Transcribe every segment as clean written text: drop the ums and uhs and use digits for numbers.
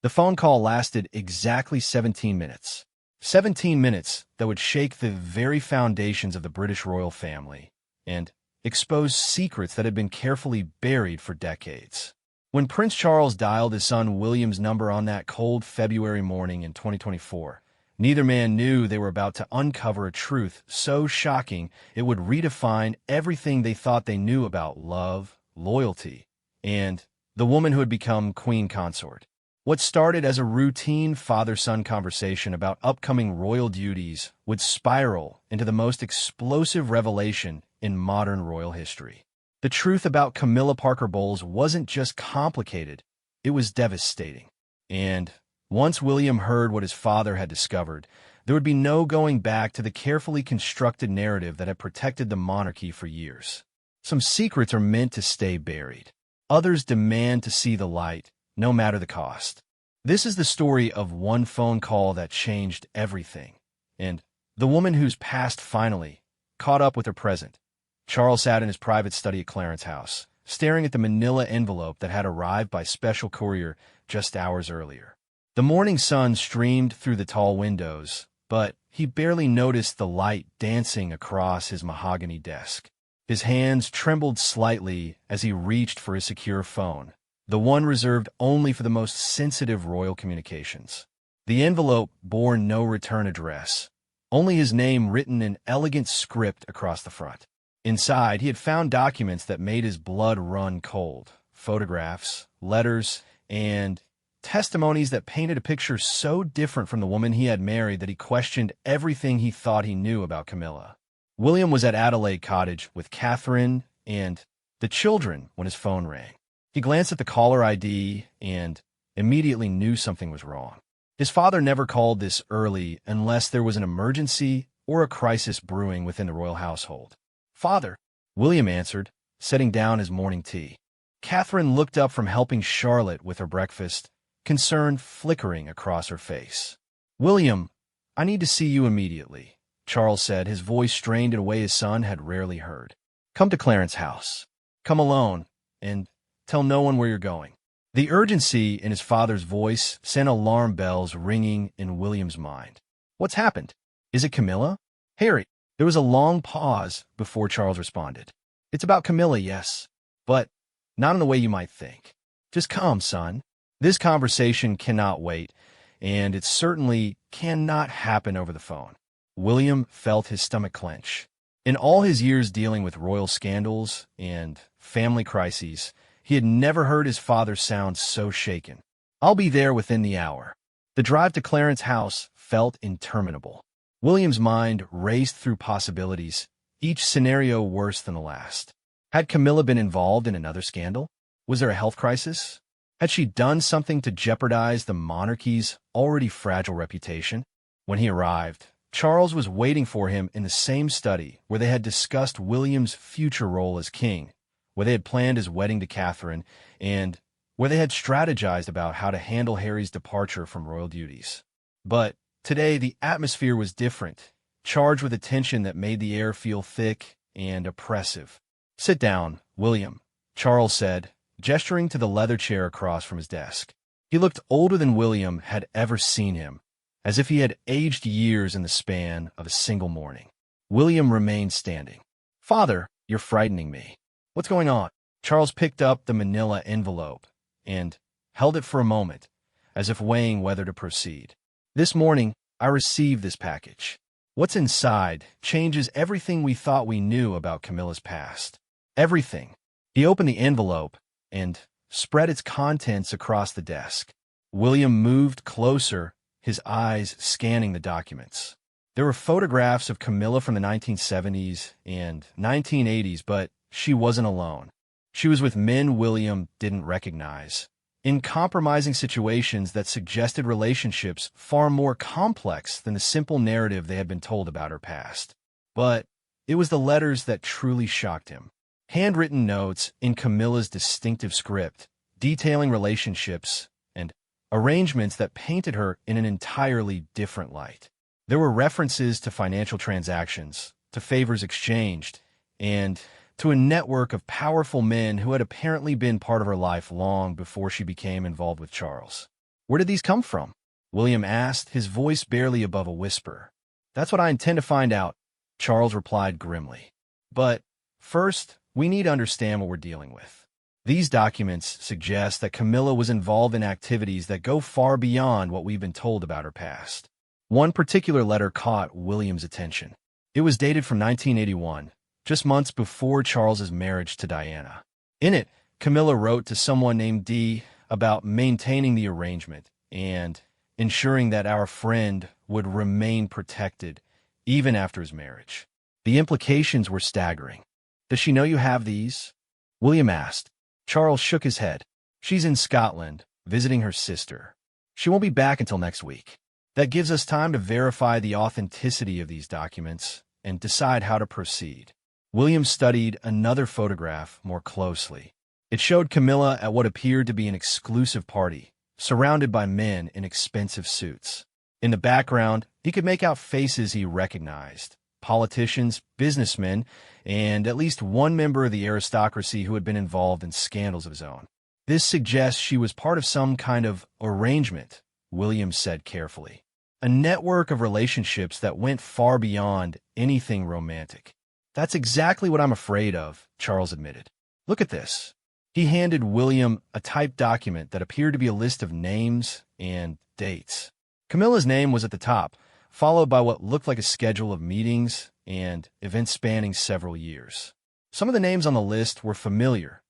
The phone call lasted exactly 17 minutes. 17 minutes that would shake the very foundations of the British royal family and expose secrets that had been carefully buried for decades. When Prince Charles dialed his son William's number on that cold February morning in 2024, neither man knew they were about to uncover a truth so shocking it would redefine everything they thought they knew about love, loyalty, and the woman who had become queen consort. What started as a routine father-son conversation about upcoming royal duties would spiral into the most explosive revelation in modern royal history. The truth about Camilla Parker Bowles wasn't just complicated, it was devastating. And once William heard what his father had discovered, there would be no going back to the carefully constructed narrative that had protected the monarchy for years. Some secrets are meant to stay buried. Others demand to see the light, no matter the cost. This is the story of one phone call that changed everything, and the woman whose past finally caught up with her present. Charles sat in his private study at Clarence House, staring at the manila envelope that had arrived by special courier just hours earlier. The morning sun streamed through the tall windows, but he barely noticed the light dancing across his mahogany desk. His hands trembled slightly as he reached for his secure phone, the one reserved only for the most sensitive royal communications. The envelope bore no return address, only his name written in elegant script across the front. Inside, he had found documents that made his blood run cold, photographs, letters, and testimonies that painted a picture so different from the woman he had married that he questioned everything he thought he knew about Camilla. William was at Adelaide Cottage with Catherine and the children when his phone rang. He glanced at the caller ID and immediately knew something was wrong. His father never called this early unless there was an emergency or a crisis brewing within the royal household. "Father," William answered, setting down his morning tea. Catherine looked up from helping Charlotte with her breakfast, concern flickering across her face. "William, I need to see you immediately," Charles said, his voice strained in a way his son had rarely heard. "Come to Clarence House. Come alone, and tell no one where you're going." The urgency in his father's voice sent alarm bells ringing in William's mind. "What's happened? Is it Camilla?" "Harry." There was a long pause before Charles responded. "It's about Camilla, yes, but not in the way you might think. Just come, son. This conversation cannot wait, and it certainly cannot happen over the phone." William felt his stomach clench. In all his years dealing with royal scandals and family crises, he had never heard his father sound so shaken. "I'll be there within the hour." The drive to Clarence House felt interminable. William's mind raced through possibilities, each scenario worse than the last. Had Camilla been involved in another scandal? Was there a health crisis? Had she done something to jeopardize the monarchy's already fragile reputation? When he arrived, Charles was waiting for him in the same study where they had discussed William's future role as king, where they had planned his wedding to Catherine, and where they had strategized about how to handle Harry's departure from royal duties. But today, the atmosphere was different, charged with a tension that made the air feel thick and oppressive. "Sit down, William," Charles said, gesturing to the leather chair across from his desk. He looked older than William had ever seen him, as if he had aged years in the span of a single morning. William remained standing. "Father, you're frightening me. What's going on?" Charles picked up the manila envelope and held it for a moment, as if weighing whether to proceed. "This morning, I received this package. What's inside changes everything we thought we knew about Camilla's past. Everything." He opened the envelope and spread its contents across the desk. William moved closer, his eyes scanning the documents. There were photographs of Camilla from the 1970s and 1980s, but she wasn't alone. She was with men William didn't recognize, in compromising situations that suggested relationships far more complex than the simple narrative they had been told about her past. But it was the letters that truly shocked him. Handwritten notes in Camilla's distinctive script, detailing relationships and arrangements that painted her in an entirely different light. There were references to financial transactions, to favors exchanged, and to a network of powerful men who had apparently been part of her life long before she became involved with Charles. Where did these come from? William asked, his voice barely above a whisper. That's what I intend to find out, Charles replied grimly. But first, we need to understand what we're dealing with. These documents suggest that Camilla was involved in activities that go far beyond what we've been told about her past. One particular letter caught William's attention. It was dated from 1981, just months before Charles's marriage to Diana. In it, Camilla wrote to someone named D about maintaining the arrangement and ensuring that our friend would remain protected even after his marriage. The implications were staggering. Does she know you have these? William asked. Charles shook his head. She's in Scotland, visiting her sister. She won't be back until next week. That gives us time to verify the authenticity of these documents and decide how to proceed. William studied another photograph more closely. It showed Camilla at what appeared to be an exclusive party, surrounded by men in expensive suits. In the background, he could make out faces he recognized: politicians, businessmen, and at least one member of the aristocracy who had been involved in scandals of his own. This suggests she was part of some kind of arrangement, William said carefully. A network of relationships that went far beyond anything romantic. That's exactly what I'm afraid of, Charles admitted. Look at this. He handed William a typed document that appeared to be a list of names and dates. Camilla's name was at the top, followed by what looked like a schedule of meetings and events spanning several years. Some of the names on the list were familiar: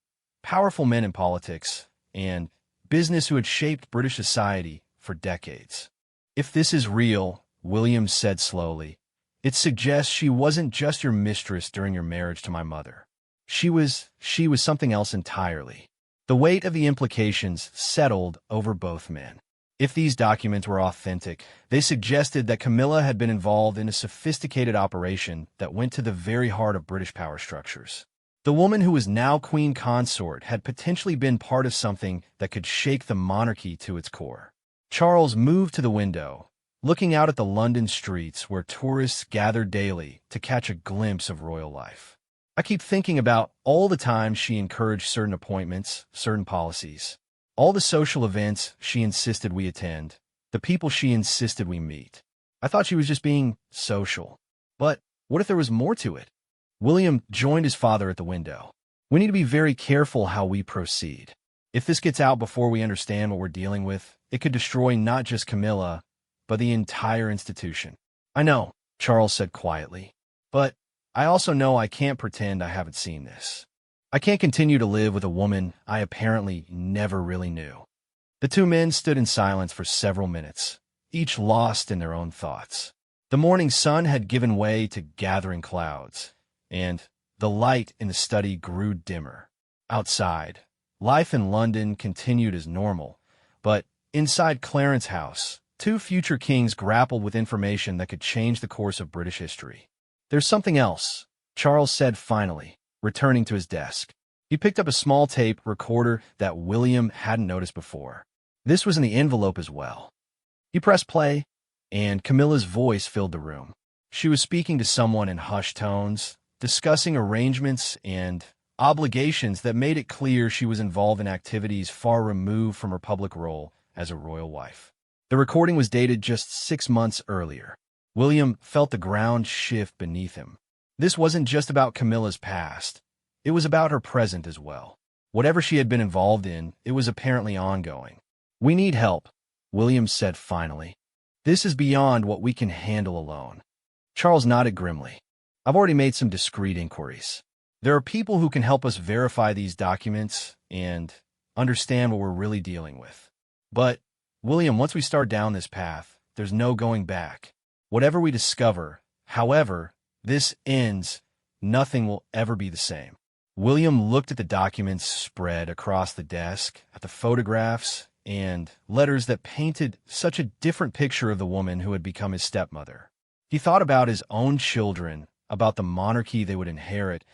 powerful men in politics and business who had shaped British society for decades. If this is real, William said slowly, it suggests she wasn't just your mistress during your marriage to my mother. She was something else entirely. The weight of the implications settled over both men. If these documents were authentic, they suggested that Camilla had been involved in a sophisticated operation that went to the very heart of British power structures. The woman who was now queen consort had potentially been part of something that could shake the monarchy to its core. Charles moved to the window, looking out at the London streets where tourists gathered daily to catch a glimpse of royal life. I keep thinking about all the times she encouraged certain appointments, certain policies. All the social events she insisted we attend, the people she insisted we meet. I thought she was just being social. But what if there was more to it? William joined his father at the window. We need to be very careful how we proceed. If this gets out before we understand what we're dealing with, it could destroy not just Camilla, but the entire institution. I know, Charles said quietly, but I also know I can't pretend I haven't seen this. I can't continue to live with a woman I apparently never really knew. The two men stood in silence for several minutes, each lost in their own thoughts. The morning sun had given way to gathering clouds, and the light in the study grew dimmer. Outside, life in London continued as normal, but inside Clarence House, two future kings grappled with information that could change the course of British history. There's something else, Charles said finally, returning to his desk. He picked up a small tape recorder that William hadn't noticed before. This was in the envelope as well. He pressed play, and Camilla's voice filled the room. She was speaking to someone in hushed tones, discussing arrangements and obligations that made it clear she was involved in activities far removed from her public role as a royal wife. The recording was dated just 6 months earlier. William felt the ground shift beneath him. This wasn't just about Camilla's past. It was about her present as well. Whatever she had been involved in, it was apparently ongoing. We need help, William said finally. This is beyond what we can handle alone. Charles nodded grimly. I've already made some discreet inquiries. There are people who can help us verify these documents and understand what we're really dealing with. But, William, once we start down this path, there's no going back. Whatever we discover, however this ends, nothing will ever be the same. William looked at the documents spread across the desk, at the photographs and letters that painted such a different picture of the woman who had become his stepmother. He thought about his own children, about the monarchy they would inherit,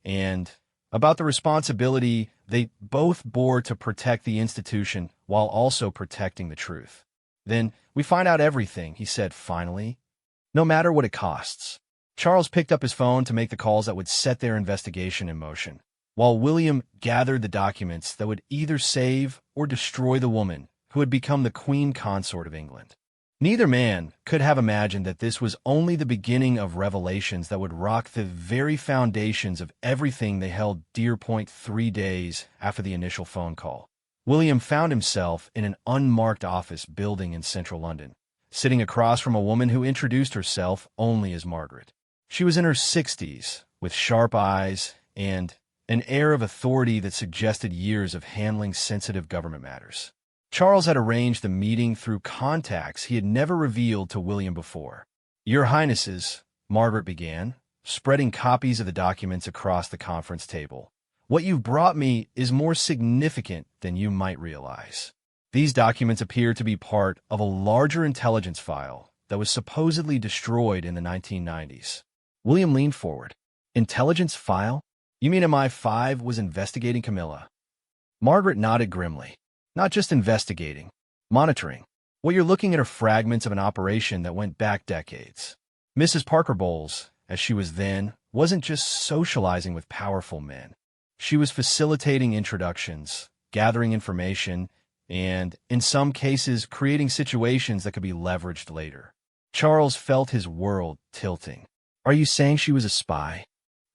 and about the responsibility they both bore to protect the institution while also protecting the truth. Then we find out everything, he said finally, no matter what it costs. Charles picked up his phone to make the calls that would set their investigation in motion, while William gathered the documents that would either save or destroy the woman who had become the Queen Consort of England. Neither man could have imagined that this was only the beginning of revelations that would rock the very foundations of everything they held dear. 3 days after the initial phone call, William found himself in an unmarked office building in central London, sitting across from a woman who introduced herself only as Margaret. She was in her 60s, with sharp eyes and an air of authority that suggested years of handling sensitive government matters. Charles had arranged the meeting through contacts he had never revealed to William before. "Your Highnesses," Margaret began, spreading copies of the documents across the conference table. "What you've brought me is more significant than you might realize. These documents appear to be part of a larger intelligence file that was supposedly destroyed in the 1990s. William leaned forward. "Intelligence file? You mean MI5 was investigating Camilla?" Margaret nodded grimly. "Not just investigating, monitoring. What you're looking at are fragments of an operation that went back decades. Mrs. Parker Bowles, as she was then, wasn't just socializing with powerful men. She was facilitating introductions, gathering information, and, in some cases, creating situations that could be leveraged later." Charles felt his world tilting. "Are you saying she was a spy?"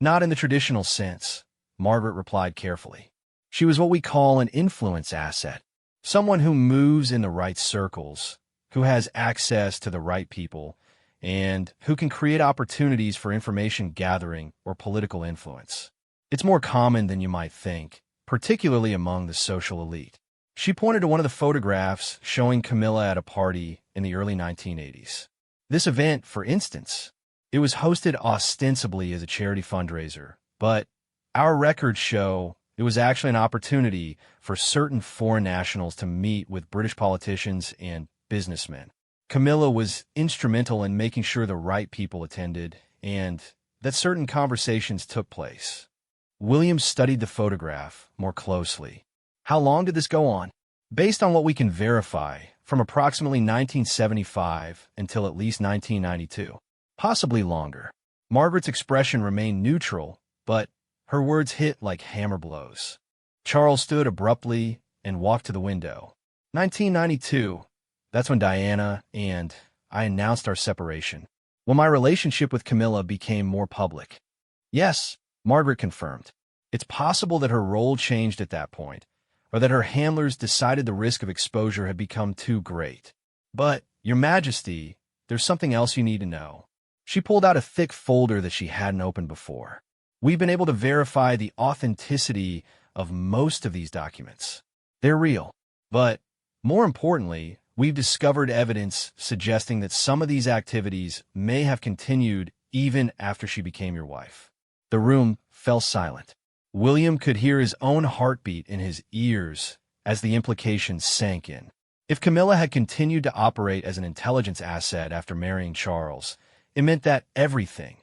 "Not in the traditional sense," Margaret replied carefully. "She was what we call an influence asset. Someone who moves in the right circles, who has access to the right people, and who can create opportunities for information gathering or political influence. It's more common than you might think, particularly among the social elite." She pointed to one of the photographs showing Camilla at a party in the early 1980s. "This event, for instance, it was hosted ostensibly as a charity fundraiser, but our records show it was actually an opportunity for certain foreign nationals to meet with British politicians and businessmen. Camilla was instrumental in making sure the right people attended and that certain conversations took place." William studied the photograph more closely. "How long did this go on?" "Based on what we can verify, from approximately 1975 until at least 1992. Possibly longer." Margaret's expression remained neutral, but her words hit like hammer blows. Charles stood abruptly and walked to the window. 1992. That's when Diana and I announced our separation. When my relationship with Camilla became more public." "Yes," Margaret confirmed. "It's possible that her role changed at that point, or that her handlers decided the risk of exposure had become too great. But, Your Majesty, there's something else you need to know." She pulled out a thick folder that she hadn't opened before. "We've been able to verify the authenticity of most of these documents. They're real. But, more importantly, we've discovered evidence suggesting that some of these activities may have continued even after she became your wife." The room fell silent. William could hear his own heartbeat in his ears as the implications sank in. If Camilla had continued to operate as an intelligence asset after marrying Charles, it meant that everything,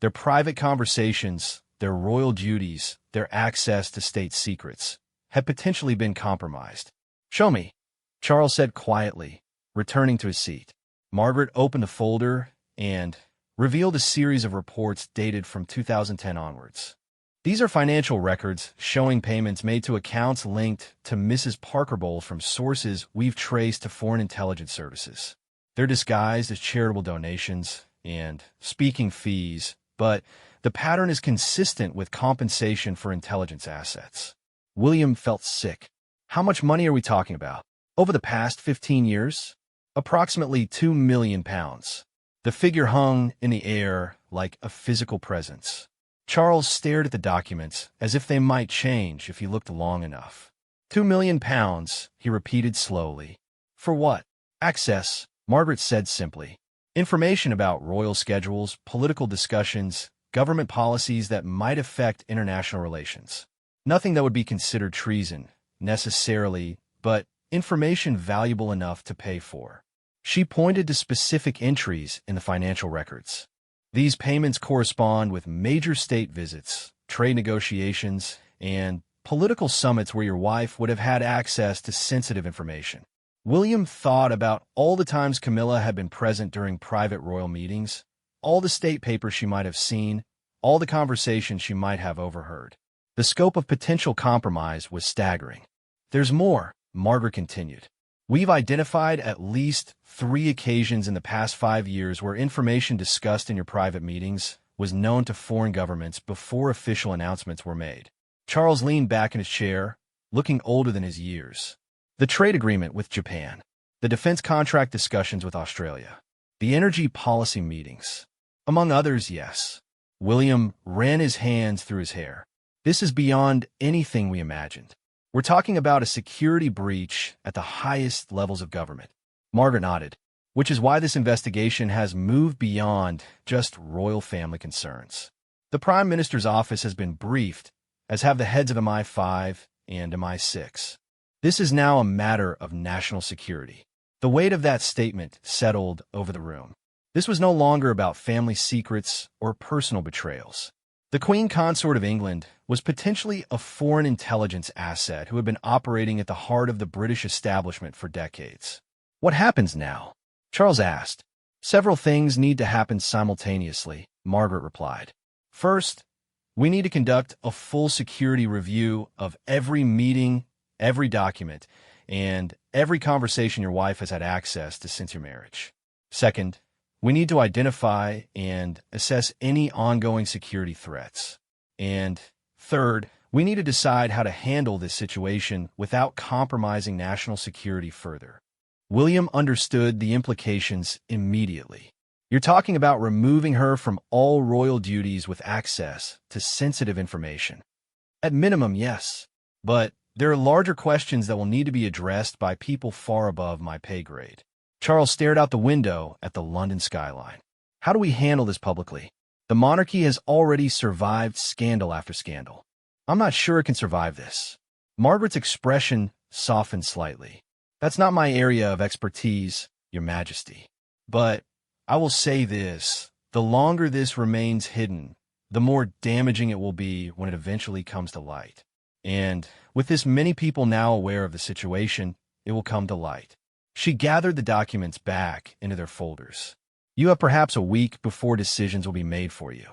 their private conversations, their royal duties, their access to state secrets, had potentially been compromised. "Show me," Charles said quietly, returning to his seat. Margaret opened the folder and revealed a series of reports dated from 2010 onwards. "These are financial records showing payments made to accounts linked to Mrs. Parker Bowles from sources we've traced to foreign intelligence services. They're disguised as charitable donations and speaking fees, but the pattern is consistent with compensation for intelligence assets." William felt sick. "How much money are we talking about? Over the past 15 years? "Approximately £2 million. The figure hung in the air like a physical presence. Charles stared at the documents as if they might change if he looked long enough. £2 million, he repeated slowly. "For what?" "Access," Margaret said simply. "Information about royal schedules, political discussions, government policies that might affect international relations. Nothing that would be considered treason, necessarily, but information valuable enough to pay for." She pointed to specific entries in the financial records. "These payments correspond with major state visits, trade negotiations, and political summits where your wife would have had access to sensitive information." William thought about all the times Camilla had been present during private royal meetings, all the state papers she might have seen, all the conversations she might have overheard. The scope of potential compromise was staggering. "There's more," Margaret continued. We've identified at least 3 occasions in the past 5 years where information discussed in your private meetings was known to foreign governments before official announcements were made. Charles leaned back in his chair, looking older than his years. The trade agreement with Japan, the defense contract discussions with Australia, the energy policy meetings. Among others, yes. William ran his hands through his hair. This is beyond anything we imagined. We're talking about a security breach at the highest levels of government. Margaret nodded, which is why this investigation has moved beyond just royal family concerns. The Prime Minister's office has been briefed, as have the heads of MI5 and MI6. This is now a matter of national security. The weight of that statement settled over the room. This was no longer about family secrets or personal betrayals. The Queen Consort of England was potentially a foreign intelligence asset who had been operating at the heart of the British establishment for decades. What happens now? Charles asked. Several things need to happen simultaneously, Margaret replied. First, we need to conduct a full security review of every meeting, every document, and every conversation your wife has had access to since your marriage. Second, we need to identify and assess any ongoing security threats. And third, we need to decide how to handle this situation without compromising national security further. William understood the implications immediately. You're talking about removing her from all royal duties with access to sensitive information. At minimum, yes. But there are larger questions that will need to be addressed by people far above my pay grade. Charles stared out the window at the London skyline. How do we handle this publicly? The monarchy has already survived scandal after scandal. I'm not sure it can survive this. Margaret's expression softened slightly. That's not my area of expertise, Your Majesty. But I will say this, the longer this remains hidden, the more damaging it will be when it eventually comes to light. And with this many people now aware of the situation, it will come to light. She gathered the documents back into their folders. You have perhaps a week before decisions will be made for you.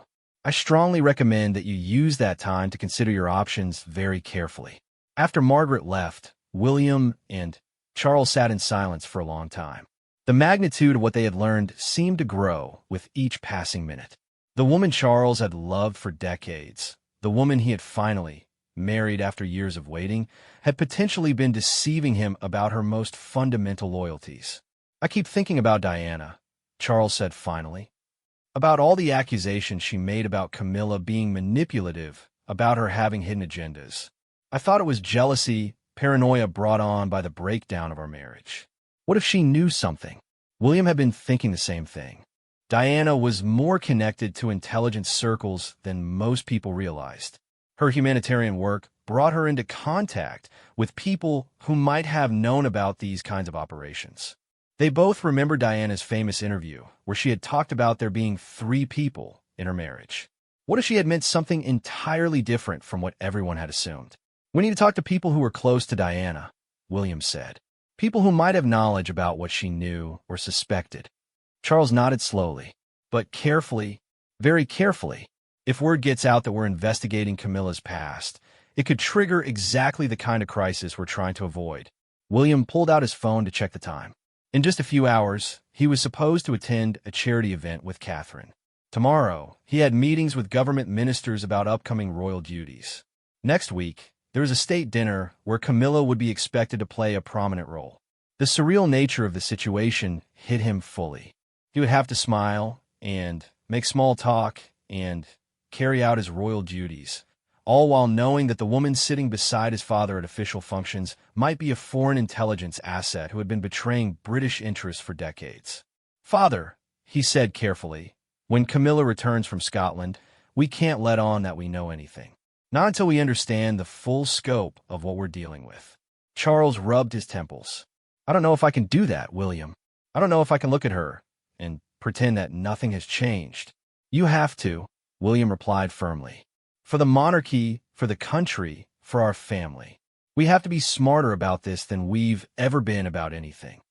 I strongly recommend that you use that time to consider your options very carefully. After Margaret left, William and Charles sat in silence for a long time. The magnitude of what they had learned seemed to grow with each passing minute. The woman Charles had loved for decades, the woman he had finally married after years of waiting, had potentially been deceiving him about her most fundamental loyalties. I keep thinking about Diana, Charles said finally, about all the accusations she made about Camilla being manipulative, about her having hidden agendas. I thought it was jealousy, paranoia brought on by the breakdown of our marriage. What if she knew something? William had been thinking the same thing. Diana was more connected to intelligence circles than most people realized. Her humanitarian work brought her into contact with people who might have known about these kinds of operations. They both remember Diana's famous interview, where she had talked about there being 3 people in her marriage. What if she had meant something entirely different from what everyone had assumed? We need to talk to people who were close to Diana, William said. People who might have knowledge about what she knew or suspected. Charles nodded slowly, but carefully, very carefully. If word gets out that we're investigating Camilla's past, it could trigger exactly the kind of crisis we're trying to avoid. William pulled out his phone to check the time. In just a few hours, he was supposed to attend a charity event with Catherine. Tomorrow, he had meetings with government ministers about upcoming royal duties. Next week, there was a state dinner where Camilla would be expected to play a prominent role. The surreal nature of the situation hit him fully. He would have to smile and make small talk and carry out his royal duties, all while knowing that the woman sitting beside his father at official functions might be a foreign intelligence asset who had been betraying British interests for decades. "Father," he said carefully, "when Camilla returns from Scotland, we can't let on that we know anything. Not until we understand the full scope of what we're dealing with." Charles rubbed his temples. "I don't know if I can do that, William. I don't know if I can look at her and pretend that nothing has changed." "You have to," William replied firmly. "For the monarchy, for the country, for our family. We have to be smarter about this than we've ever been about anything."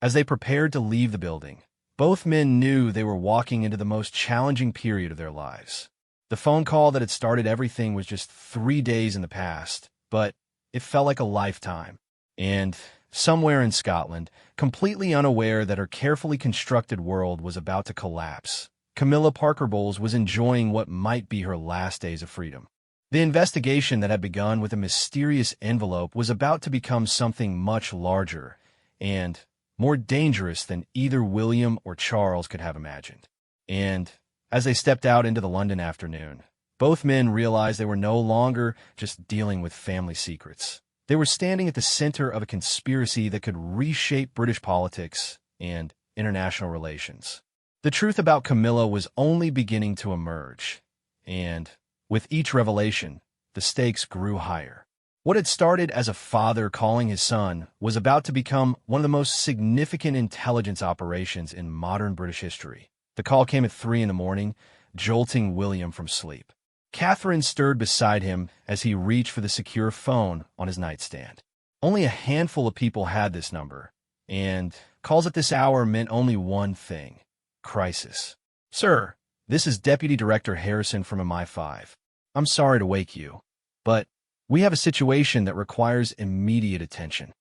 As they prepared to leave the building, both men knew they were walking into the most challenging period of their lives. The phone call that had started everything was just 3 days in the past, but it felt like a lifetime. And somewhere in Scotland, completely unaware that her carefully constructed world was about to collapse, Camilla Parker Bowles was enjoying what might be her last days of freedom. The investigation that had begun with a mysterious envelope was about to become something much larger and more dangerous than either William or Charles could have imagined. And as they stepped out into the London afternoon, both men realized they were no longer just dealing with family secrets. They were standing at the center of a conspiracy that could reshape British politics and international relations. The truth about Camilla was only beginning to emerge, and with each revelation, the stakes grew higher. What had started as a father calling his son was about to become one of the most significant intelligence operations in modern British history. The call came at 3 a.m, jolting William from sleep. Catherine stirred beside him as he reached for the secure phone on his nightstand. Only a handful of people had this number, and calls at this hour meant only one thing: crisis. "Sir, this is Deputy Director Harrison from MI5. I'm sorry to wake you, but we have a situation that requires immediate attention."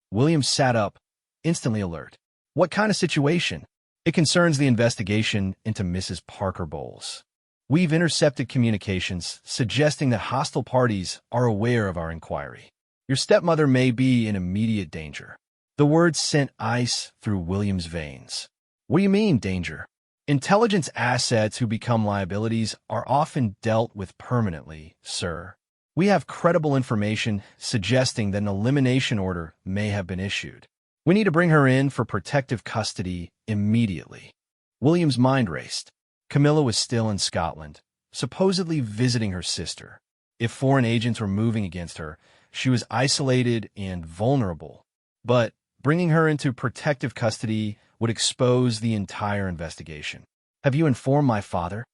William sat up, instantly alert. "What kind of situation?" "It concerns the investigation into Mrs. Parker Bowles. We've intercepted communications suggesting that hostile parties are aware of our inquiry. Your stepmother may be in immediate danger." The words sent ice through William's veins. "What do you mean, danger?" "Intelligence assets who become liabilities are often dealt with permanently, sir. We have credible information suggesting that an elimination order may have been issued. We need to bring her in for protective custody immediately." William's mind raced. Camilla was still in Scotland, supposedly visiting her sister. If foreign agents were moving against her, she was isolated and vulnerable. But bringing her into protective custody would expose the entire investigation. "Have you informed my father?"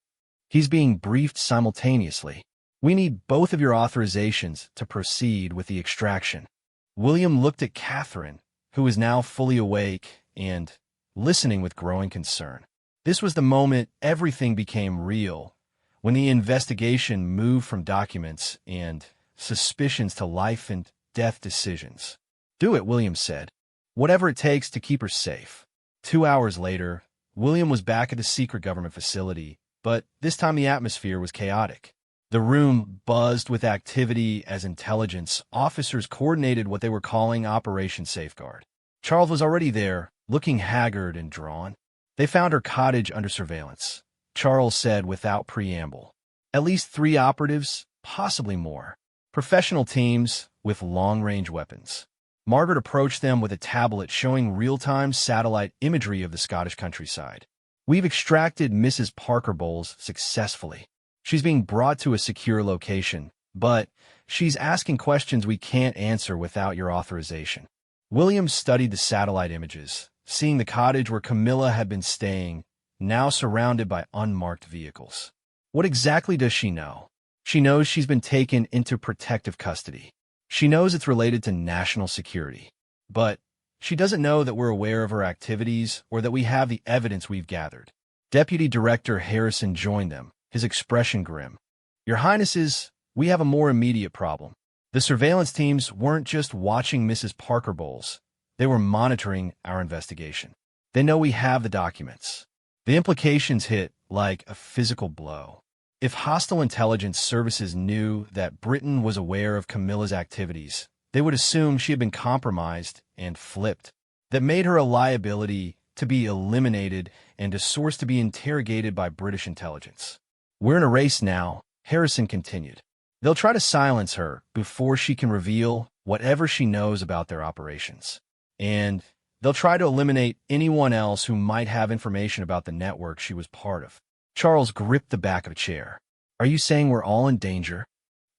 "He's being briefed simultaneously. We need both of your authorizations to proceed with the extraction." William looked at Catherine, who was now fully awake and listening with growing concern. This was the moment everything became real, when the investigation moved from documents and suspicions to life and death decisions. "Do it," William said. "Whatever it takes to keep her safe." 2 hours later, William was back at the secret government facility, but this time the atmosphere was chaotic. The room buzzed with activity as intelligence officers coordinated what they were calling Operation Safeguard. Charles was already there, looking haggard and drawn. They found her cottage under surveillance, Charles said without preamble. At least 3 operatives, possibly more. Professional teams with long-range weapons. Margaret approached them with a tablet showing real-time satellite imagery of the Scottish countryside. "We've extracted Mrs. Parker Bowles successfully. She's being brought to a secure location, but she's asking questions we can't answer without your authorization." William studied the satellite images, seeing the cottage where Camilla had been staying, now surrounded by unmarked vehicles. What exactly does she know? She knows she's been taken into protective custody. She knows it's related to national security. But she doesn't know that we're aware of her activities or that we have the evidence we've gathered. Deputy Director Harrison joined them, his expression grim. "Your Highnesses, we have a more immediate problem. The surveillance teams weren't just watching Mrs. Parker Bowles. They were monitoring our investigation. They know we have the documents." The implications hit like a physical blow. If hostile intelligence services knew that Britain was aware of Camilla's activities, they would assume she had been compromised and flipped. That made her a liability to be eliminated and a source to be interrogated by British intelligence. "We're in a race now," Harrison continued. "They'll try to silence her before she can reveal whatever she knows about their operations. And they'll try to eliminate anyone else who might have information about the network she was part of." Charles gripped the back of a chair. "Are you saying we're all in danger?"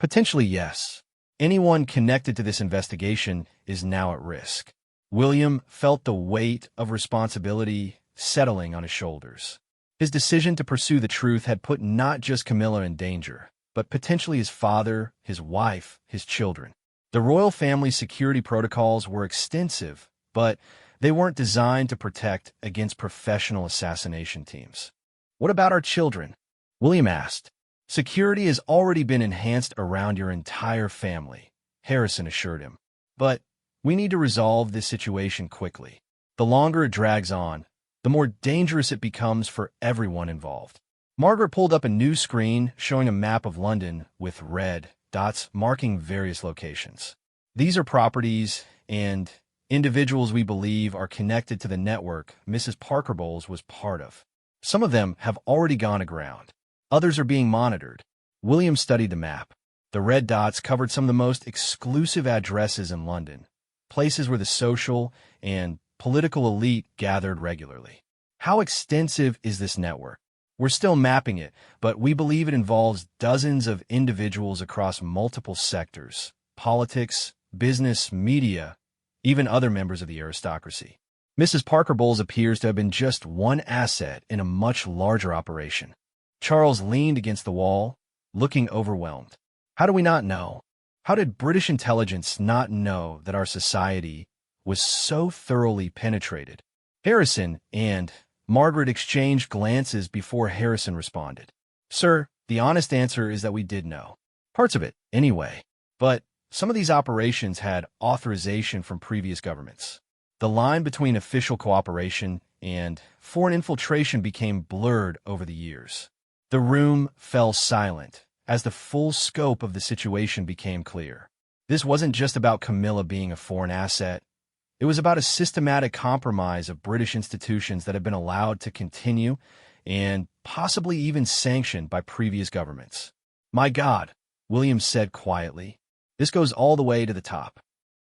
"Potentially, yes. Anyone connected to this investigation is now at risk." William felt the weight of responsibility settling on his shoulders. His decision to pursue the truth had put not just Camilla in danger, but potentially his father, his wife, his children. The royal family's security protocols were extensive, but they weren't designed to protect against professional assassination teams. "What about our children?" William asked. "Security has already been enhanced around your entire family," Harrison assured him. "But We need to resolve this situation quickly. The longer it drags on, the more dangerous it becomes for everyone involved. Margaret pulled up a new screen showing a map of London with red dots marking various locations. These are properties and individuals we believe are connected to the network Mrs. Parker Bowles was part of. Some of them have already gone aground. Others are being monitored. William studied the map. The red dots covered some of the most exclusive addresses in London, places where the social and political elite gathered regularly. How extensive is this network? We're still mapping it, but we believe it involves dozens of individuals across multiple sectors: politics, business, media, even other members of the aristocracy. Mrs. Parker Bowles appears to have been just one asset in a much larger operation. Charles leaned against the wall, looking overwhelmed. How do we not know? How did British intelligence not know that our society was so thoroughly penetrated? Harrison and Margaret exchanged glances before Harrison responded. Sir, the honest answer is that we did know. Parts of it, anyway. But some of these operations had authorization from previous governments. The line between official cooperation and foreign infiltration became blurred over the years. The room fell silent as the full scope of the situation became clear. This wasn't just about Camilla being a foreign asset. It was about a systematic compromise of British institutions that had been allowed to continue and possibly even sanctioned by previous governments. My God, William said quietly. This goes all the way to the top.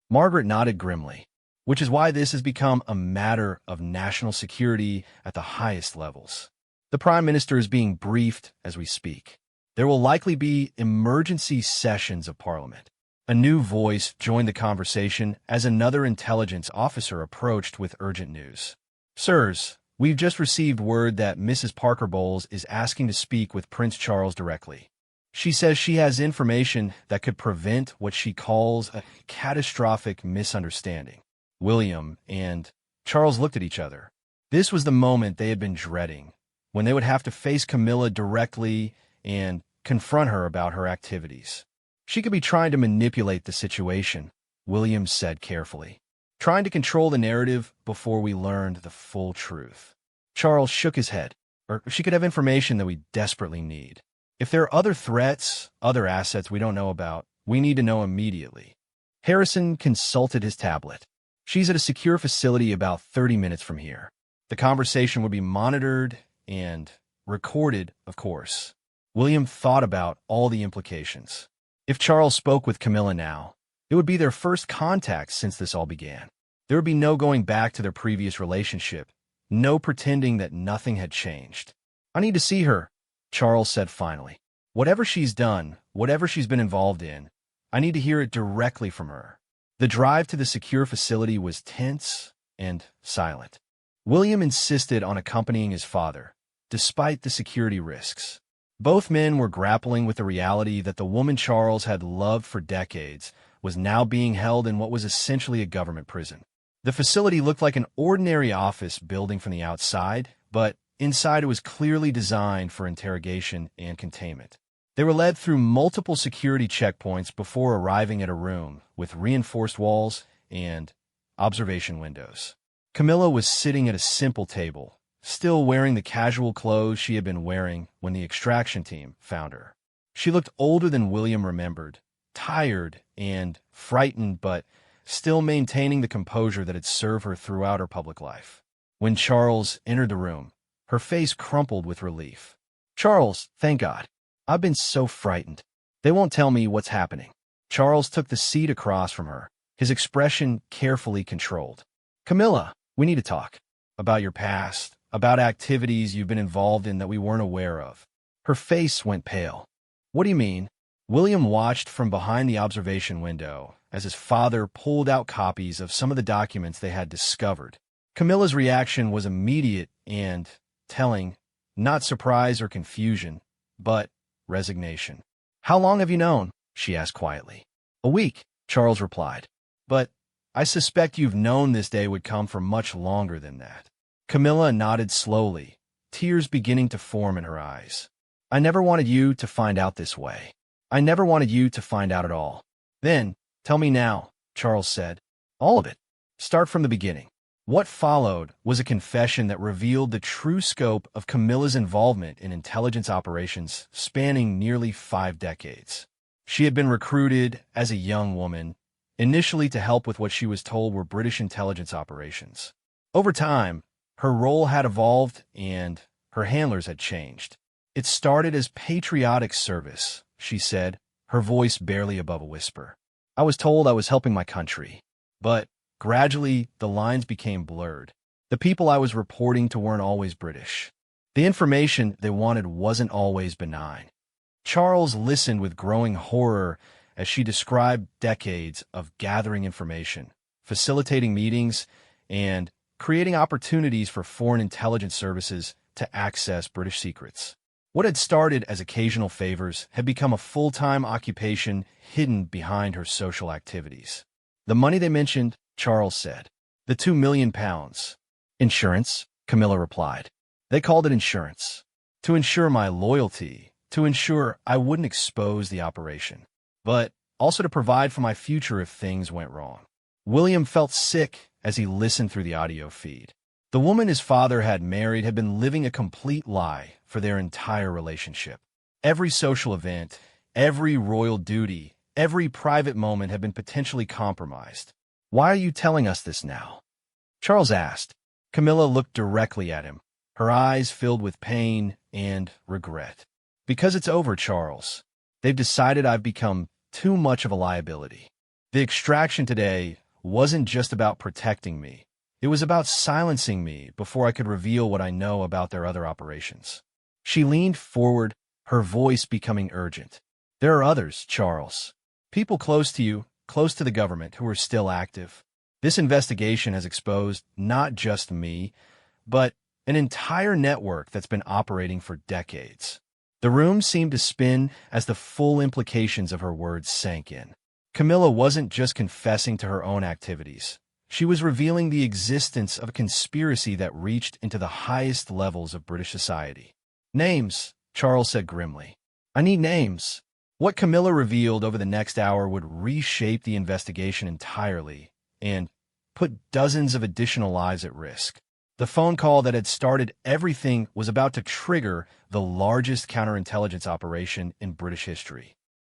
Margaret nodded grimly, which is why this has become a matter of national security at the highest levels. The Prime Minister is being briefed as we speak. There will likely be emergency sessions of Parliament. A new voice joined the conversation as another intelligence officer approached with urgent news. Sirs, we've just received word that Mrs. Parker Bowles is asking to speak with Prince Charles directly. She says she has information that could prevent what she calls a catastrophic misunderstanding. William and Charles looked at each other. This was the moment they had been dreading, when they would have to face Camilla directly and confront her about her activities. She could be trying to manipulate the situation, William said carefully, trying to control the narrative before we learned the full truth. Charles shook his head. Or she could have information that we desperately need. If there are other threats, other assets we don't know about, we need to know immediately. Harrison consulted his tablet. She's at a secure facility about 30 minutes from here. The conversation would be monitored and recorded, of course. William thought about all the implications. If Charles spoke with Camilla now, it would be their first contact since this all began. There would be no going back to their previous relationship, no pretending that nothing had changed. I need to see her, Charles said finally. Whatever she's done, whatever she's been involved in, I need to hear it directly from her. The drive to the secure facility was tense and silent. William insisted on accompanying his father, despite the security risks. Both men were grappling with the reality that the woman Charles had loved for decades was now being held in what was essentially a government prison. The facility looked like an ordinary office building from the outside, but inside it was clearly designed for interrogation and containment. They were led through multiple security checkpoints before arriving at a room with reinforced walls and observation windows. Camilla was sitting at a simple table, still wearing the casual clothes she had been wearing when the extraction team found her. She looked older than William remembered, tired and frightened, but still maintaining the composure that had served her throughout her public life. When Charles entered the room, her face crumpled with relief. Charles, thank God. I've been so frightened. They won't tell me what's happening. Charles took the seat across from her, his expression carefully controlled. Camilla, we need to talk. About your past, about activities you've been involved in that we weren't aware of. Her face went pale. What do you mean? William watched from behind the observation window as his father pulled out copies of some of the documents they had discovered. Camilla's reaction was immediate and telling, not surprise or confusion, but resignation. How long have you known? She asked quietly. A week, Charles replied. But I suspect you've known this day would come for much longer than that. Camilla nodded slowly, tears beginning to form in her eyes. I never wanted you to find out this way. I never wanted you to find out at all. Then, tell me now, Charles said. All of it. Start from the beginning. What followed was a confession that revealed the true scope of Camilla's involvement in intelligence operations spanning nearly 5 decades. She had been recruited as a young woman, initially to help with what she was told were British intelligence operations. Over time, her role had evolved and her handlers had changed. It started as patriotic service, she said, her voice barely above a whisper. I was told I was helping my country, but gradually the lines became blurred. The people I was reporting to weren't always British. The information they wanted wasn't always benign. Charles listened with growing horror as she described decades of gathering information, facilitating meetings, and creating opportunities for foreign intelligence services to access British secrets. What had started as occasional favors had become a full-time occupation hidden behind her social activities. The money they mentioned, Charles said. The £2 million. Insurance, Camilla replied. They called it insurance. To ensure my loyalty, to ensure I wouldn't expose the operation, but also to provide for my future if things went wrong. William felt sick as he listened through the audio feed. The woman his father had married had been living a complete lie for their entire relationship. Every social event, every royal duty, every private moment had been potentially compromised. Why are you telling us this now? Charles asked. Camilla looked directly at him, her eyes filled with pain and regret. Because it's over, Charles. They've decided I've become too much of a liability. The extraction today wasn't just about protecting me. It was about silencing me before I could reveal what I know about their other operations. She leaned forward, her voice becoming urgent. There are others, Charles. People close to you, close to the government, who are still active. This investigation has exposed not just me, but an entire network that's been operating for decades. The room seemed to spin as the full implications of her words sank in. Camilla wasn't just confessing to her own activities. She was revealing the existence of a conspiracy that reached into the highest levels of British society. Names, Charles said grimly. I need names. What Camilla revealed over the next hour would reshape the investigation entirely and put dozens of additional lives at risk. The phone call that had started everything was about to trigger the largest counterintelligence operation in British history.